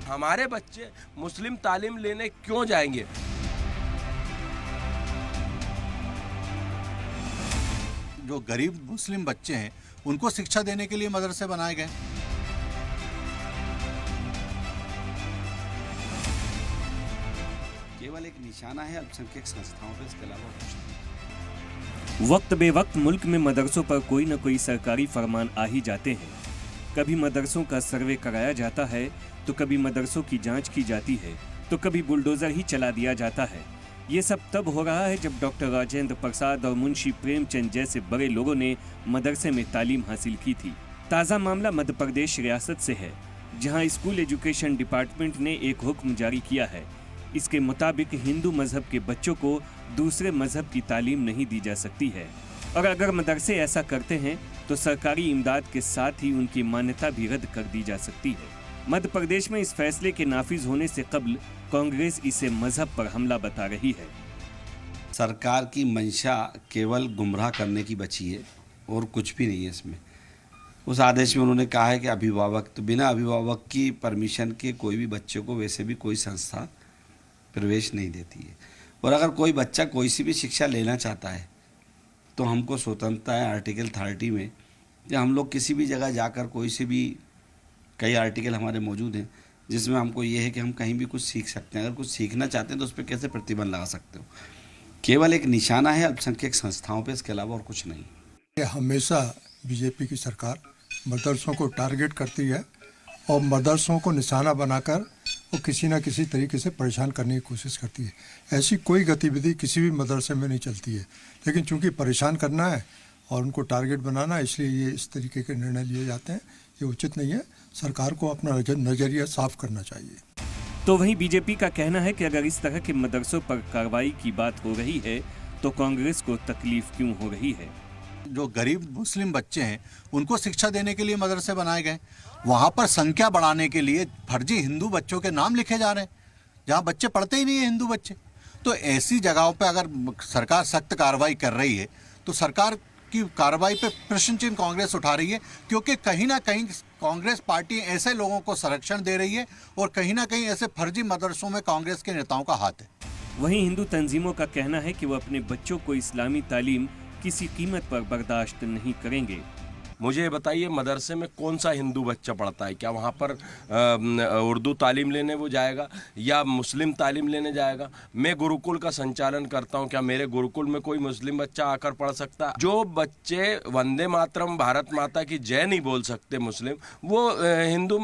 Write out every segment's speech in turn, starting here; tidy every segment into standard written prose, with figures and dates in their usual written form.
हमारे बच्चे मुस्लिम तालीम लेने क्यों जाएंगे। जो गरीब मुस्लिम बच्चे हैं उनको शिक्षा देने के लिए मदरसे बनाए गए। केवल एक निशाना है अल्पसंख्यक संस्थाओं पर, इसके अलावा कुछ नहीं। वक्त बेवक्त मुल्क में मदरसों पर कोई न कोई सरकारी फरमान आ ही जाते हैं। कभी मदरसों का सर्वे कराया जाता है तो कभी मदरसों की जांच की जाती है तो कभी बुलडोजर ही चला दिया जाता है। ये सब तब हो रहा है जब डॉक्टर राजेंद्र प्रसाद और मुंशी प्रेमचंद जैसे बड़े लोगों ने मदरसे में तालीम हासिल की थी। ताज़ा मामला मध्य प्रदेश रियासत से है, जहां स्कूल एजुकेशन डिपार्टमेंट ने एक हुक्म जारी किया है। इसके मुताबिक हिंदू मजहब के बच्चों को दूसरे मजहब की तालीम नहीं दी जा सकती है, और अगर मदरसे ऐसा करते हैं तो सरकारी इमदाद के साथ ही उनकी मान्यता भी रद्द कर दी जा सकती है। मध्य प्रदेश में इस फैसले के नाफिज होने से कबल कांग्रेस इसे मजहब पर हमला बता रही है। सरकार की मंशा केवल गुमराह करने की बची है और कुछ भी नहीं है इसमें। उस आदेश में उन्होंने कहा है कि अभिभावक, तो बिना अभिभावक की परमिशन के कोई भी बच्चे को वैसे भी कोई संस्था प्रवेश नहीं देती है। और अगर कोई बच्चा कोई सी भी शिक्षा लेना चाहता है तो हमको स्वतंत्रता है आर्टिकल 30 में, या हम लोग किसी भी जगह जाकर कोई से भी, कई आर्टिकल हमारे मौजूद हैं जिसमें हमको ये है कि हम कहीं भी कुछ सीख सकते हैं। अगर कुछ सीखना चाहते हैं तो उस पर कैसे प्रतिबंध लगा सकते हो। केवल एक निशाना है अल्पसंख्यक संस्थाओं पे, इसके अलावा और कुछ नहीं। हमेशा बीजेपी की सरकार मदरसों को टारगेट करती है और मदरसों को निशाना बनाकर वो किसी न किसी तरीके से परेशान करने की कोशिश करती है। ऐसी कोई गतिविधि किसी भी मदरसे में नहीं चलती है, लेकिन चूंकि परेशान करना है और उनको टारगेट बनाना है, इसलिए ये इस तरीके के निर्णय लिए जाते हैं। ये उचित नहीं है। सरकार को अपना नज़रिया साफ करना चाहिए। तो वहीं बीजेपी का कहना है कि अगर इस तरह के मदरसों पर कार्रवाई की बात हो रही है तो कांग्रेस को तकलीफ क्यों हो रही है। जो गरीब मुस्लिम बच्चे हैं उनको शिक्षा देने के लिए मदरसे बनाए गए। वहाँ पर संख्या बढ़ाने के लिए फर्जी हिंदू बच्चों के नाम लिखे जा रहे हैं, जहाँ बच्चे पढ़ते ही नहीं है हिंदू बच्चे। तो ऐसी जगहों पे अगर सरकार सख्त कार्रवाई कर रही है तो सरकार की कार्रवाई पे प्रश्न चिन्ह कांग्रेस उठा रही है, क्योंकि कहीं ना कहीं कांग्रेस पार्टी ऐसे लोगों को संरक्षण दे रही है और कहीं ना कहीं ऐसे फर्जी मदरसों में कांग्रेस के नेताओं का हाथ है। वहीं हिंदू तंजीमों का कहना है कि वो अपने बच्चों को इस्लामी तालीम किसी कीमत पर बर्दाश्त नहीं करेंगे। मुझे बताइए, मदरसे में कौन सा हिंदू बच्चा पढ़ता है? क्या वहाँ पर उर्दू तालीम लेने वो जाएगा या मुस्लिम तालीम लेने जाएगा? मैं गुरुकुल का संचालन करता हूँ, क्या मेरे गुरुकुल में कोई मुस्लिम बच्चा आकर पढ़ सकता है? जो बच्चे वंदे मातरम भारत माता की जय नहीं बोल सकते मुस्लिम, वो हिंदू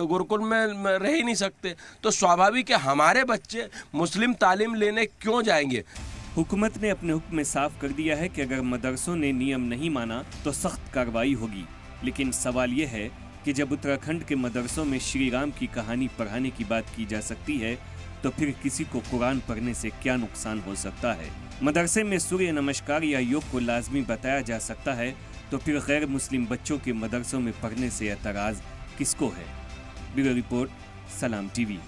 गुरुकुल में रह ही नहीं सकते। तो स्वाभाविक है हमारे बच्चे मुस्लिम तालीम लेने क्यों जाएंगे। हुकूमत ने अपने हुक्म में साफ कर दिया है कि अगर मदरसों ने नियम नहीं माना तो सख्त कार्रवाई होगी। लेकिन सवाल यह है कि जब उत्तराखंड के मदरसों में श्री राम की कहानी पढ़ाने की बात की जा सकती है तो फिर किसी को कुरान पढ़ने से क्या नुकसान हो सकता है। मदरसे में सूर्य नमस्कार या योग को लाजमी बताया जा सकता है तो फिर गैर मुस्लिम बच्चों के मदरसों में पढ़ने से एतराज़ किसको है। ब्यूरो रिपोर्ट, सलाम टीवी।